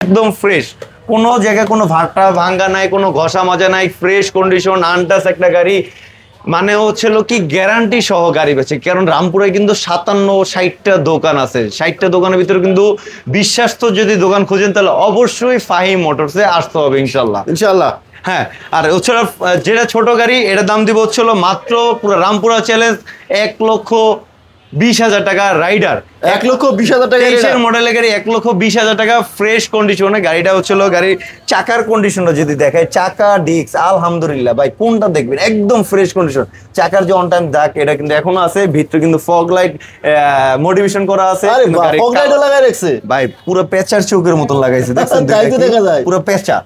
একদম ফ্রেশ, কোনো জায়গায় কোনো ভাটা ভাঙ্গা নাই, কোনো ঘষা মাজা নাই, ফ্রেশ কন্ডিশন আনটাচ একটা গাড়ি। মানে হচ্ছিল কি গ্যারান্টি সহ গাড়ি বেচে, কারণ রামপুরে কিন্তু 57-60টা দোকান আছে, 60টা দোকানের ভিতরে কিন্তু বিশ্বাস্ত যদি দোকান খুঁজেন তাহলে অবশ্যই ফাহিম মোটরসে আসতে হবে ইনশাল্লাহ। ইনশাআল্লাহ। হ্যাঁ, আর হচ্ছিল যেটা ছোট গাড়ি এটার দাম দিব হচ্ছিল মাত্র পুরো রামপুরা চ্যালেঞ্জ 1,20,000 টাকা রাইডার। 1,20,000 টাকা মডেলের গাড়ি 1,20,000 টাকা ফ্রেশ কন্ডিশনে। গাড়িটা হচ্ছিল গাড়ির চাকার কন্ডিশনটা যদি দেখায়, চাকা ডিস্ক আলহামদুলিল্লাহ ভাই কোনটা দেখবেন একদম ফ্রেশ কন্ডিশন। চাকার যে অন টাইম দাগ এটা কিন্তু এখনো আছে, ভিতরে কিন্তু ফগ লাইট মোটিভেশন করা আছে। ভাই পুরো পেঁচার চোখের মতন লাগাইছে, দেখছেন পুরো পেঁচা।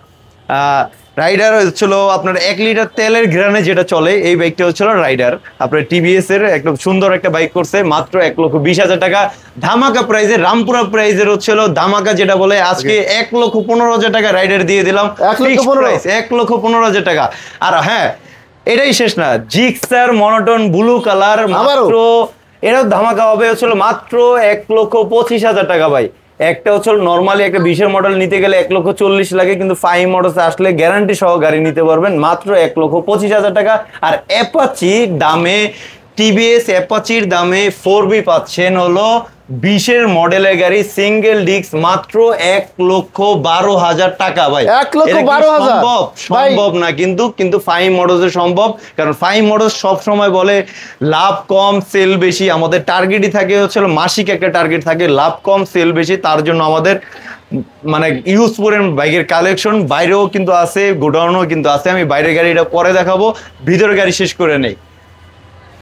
রাইডার হচ্ছিল আপনার 1 লিটার তেলের গ্রানে যেটা চলে, এই বাইকটা হচ্ছিল রাইডার আপনার টিভিএস এর একদম সুন্দর একটা বাইক করছে মাত্র 1,20,000 টাকা ধামাকা প্রাইজে। রামপুরা প্রাইজের হচ্ছিল ধামাকা যেটা বলে, আজকে 1,15,000 টাকা রাইডার দিয়ে দিলাম, 1,15,000 টাকা। আর হ্যাঁ, এটাই শেষ না, জিক্সার মনোটন ব্লু কালার মাত্র এটাও ধামাকা হবে হচ্ছিল মাত্র 1,25,000 টাকা ভাই। একটা হচ্ছে নর্মালি একটা 20-এর মডেল নিতে গেলে 1,40,000 লাগে, কিন্তু ফাহিম মোটরসে আসলে গ্যারান্টি সহ গাড়ি নিতে পারবেন মাত্র 1,25,000 টাকা। আর অ্যাপাচি দামে, টিভিএস অ্যাপাচির দামে 4B পাচ্ছেন হলো 20-এর মডেলের গাড়ি সিঙ্গেল ডিস্ক মাত্র 1,12,000 টাকা ভাই। 1,12,000 সম্ভব না, কিন্তু ফাহিম মোটরসে সম্ভব, কারণ ফাহিম মোটরস সব সময় বলে লাভ কম সেল বেশি। আমাদের টার্গেটই থাকে হচ্ছে মাসিক একটা টার্গেট থাকে, লাভ কম সেল বেশি। তার জন্য আমাদের মানে ইউজপুরের বাইকের কালেকশন বাইরেও কিন্তু আছে, গোডাউনও কিন্তু আছে। আমি বাইরের গাড়িটা পরে দেখাবো, ভিতরের গাড়ি শেষ করে নেই।